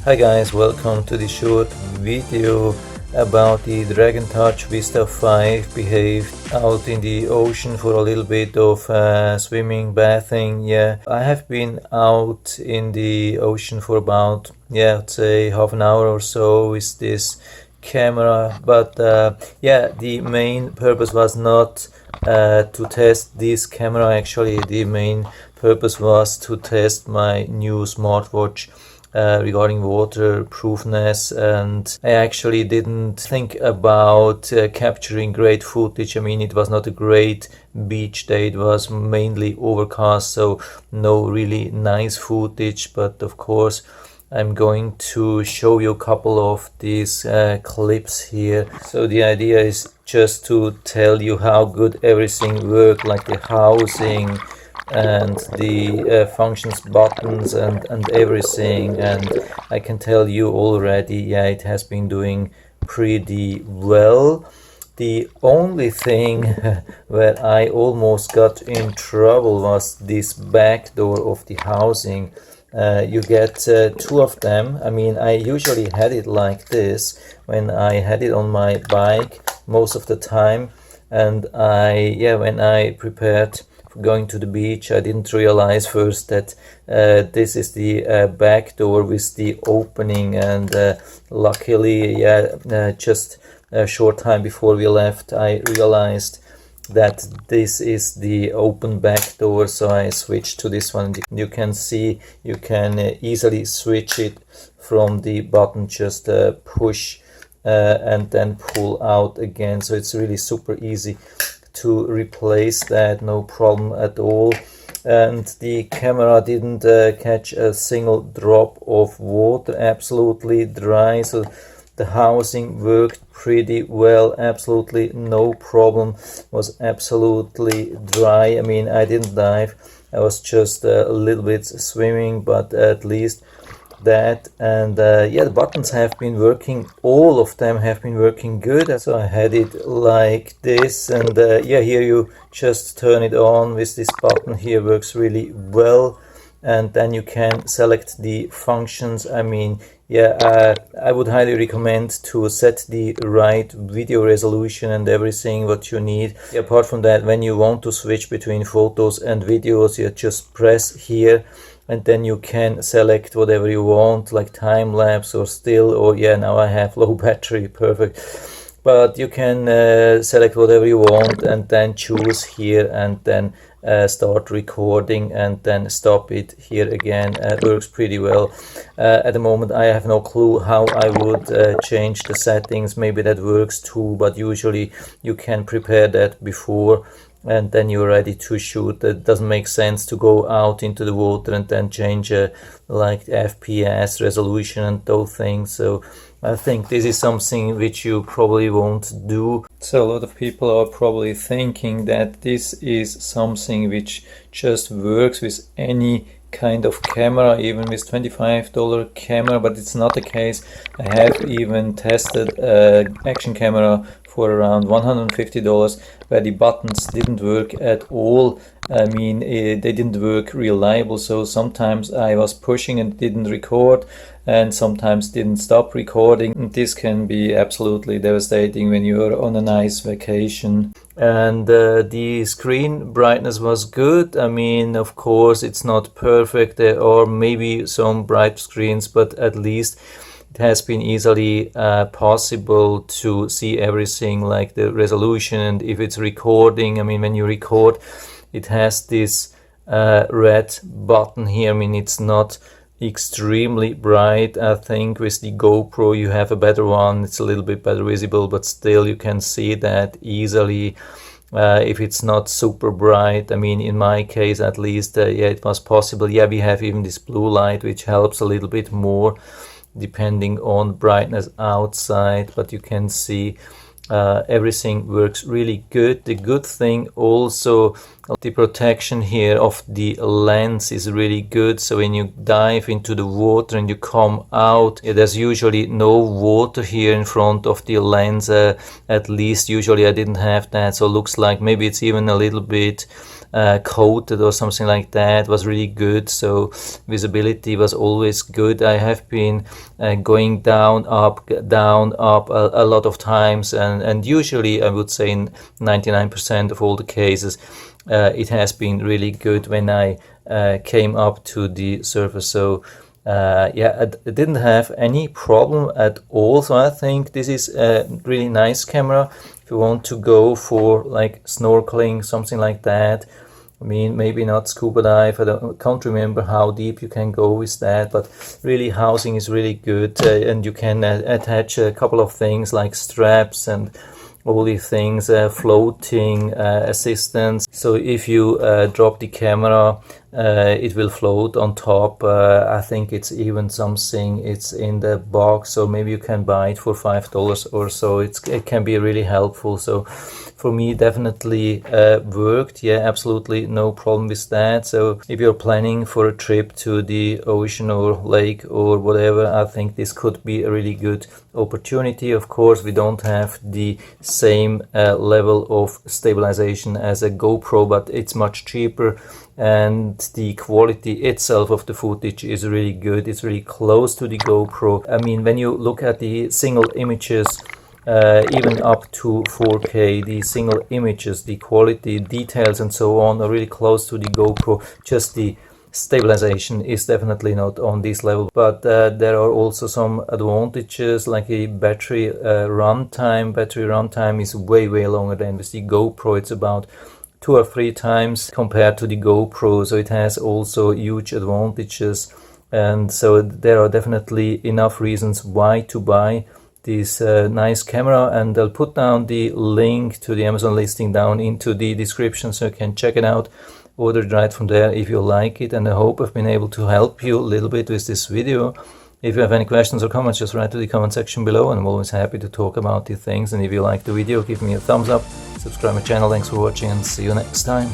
Hi guys, welcome to this short video about the Dragon Touch Vista 5. Behaved out in the ocean for a little bit of swimming, bathing. Yeah, I have been out in the ocean for about, I'd say half an hour or so with this camera, but the main purpose was not to test this camera. Actually, the main purpose was to test my new smartwatch regarding waterproofness, and I actually didn't think about capturing great footage. I mean, it was not a great beach day, it was mainly overcast, so no really nice footage, but of course I'm going to show you a couple of these clips here. So the idea is just to tell you how good everything worked, like the housing and the functions, buttons and everything. And I can tell you already, it has been doing pretty well. The only thing where I almost got in trouble was this back door of the housing. You get two of them. I mean, I usually had it like this when I had it on my bike most of the time, and when I prepared going to the beach, I didn't realize first that this is the back door with the opening, and luckily just a short time before we left I realized that this is the open back door, so I switched to this one. You can see you can easily switch it from the button, just push and then pull out again, so it's really super easy to replace that, no problem at all. And the camera didn't catch a single drop of water, absolutely dry, so the housing worked pretty well, absolutely no problem, was absolutely dry. I mean, I didn't dive, I was just a little bit swimming, but at least that. And the buttons have been working, all of them have been working good. So I had it like this, and here you just turn it on with this button here, works really well. And then you can select the functions. I mean, I would highly recommend to set the right video resolution and everything what you need. Apart from that, when you want to switch between photos and videos, you just press here, and then you can select whatever you want, like time lapse or still, or now I have low battery, perfect. But you can select whatever you want and then choose here, and then start recording and then stop it here again. Works pretty well. At the moment I have no clue how I would change the settings. Maybe that works too, but usually you can prepare that before and then you're ready to shoot. It doesn't make sense to go out into the water and then change like FPS resolution and those things. So I think this is something which you probably won't do. So a lot of people are probably thinking that this is something which just works with any kind of camera, even with $25 camera, but it's not the case. I have even tested action camera for around $150 where the buttons didn't work at all. I mean, they didn't work reliable, so sometimes I was pushing and didn't record, and sometimes didn't stop recording. This can be absolutely devastating when you're on a nice vacation. And the screen brightness was good. I mean, of course it's not perfect, there are maybe some bright screens, but at least it has been easily possible to see everything, like the resolution, and if it's recording. I mean, when you record, it has this red button here. I mean, it's not extremely bright. I think with the GoPro you have a better one, it's a little bit better visible, but still you can see that easily if it's not super bright. I mean, in my case at least, it was possible. We have even this blue light which helps a little bit more depending on brightness outside, but you can see everything works really good. The good thing also, the protection here of the lens is really good, so when you dive into the water and you come out, there's usually no water here in front of the lens. At least usually I didn't have that, so it looks like maybe it's even a little bit coated or something like that, was really good, so visibility was always good. I have been going down up a lot of times, and usually I would say in 99% of all the cases it has been really good when I came up to the surface. So yeah, I didn't have any problem at all. So I think this is a really nice camera if you want to go for like snorkeling, something like that. I mean, maybe not scuba dive. Can't remember how deep you can go with that, but really housing is really good, and you can attach a couple of things like straps and all these things, floating assistance. So if you drop the camera, it will float on top. I think it's even something, it's in the box, so maybe you can buy it for $5 or so. It can be really helpful. So for me, definitely worked. Yeah, absolutely no problem with that. So if you're planning for a trip to the ocean or lake or whatever, I think this could be a really good opportunity. Of course, we don't have the same level of stabilization as a GoPro, but it's much cheaper, and the quality itself of the footage is really good. It's really close to the GoPro. I mean, when you look at the single images, even up to 4K, the single images, the quality, details and so on are really close to the GoPro. Just the stabilization is definitely not on this level, but there are also some advantages, like a battery runtime. Battery runtime is way longer than with the GoPro. It's about 2 or 3 times compared to the GoPro, so it has also huge advantages. And so there are definitely enough reasons why to buy this nice camera, and I'll put down the link to the Amazon listing down into the description, so you can check it out, order it right from there if you like it. And I hope I've been able to help you a little bit with this video. If you have any questions or comments, just write to the comment section below, and I'm always happy to talk about these things. And if you like the video, give me a thumbs up, subscribe my channel. Thanks for watching, and see you next time.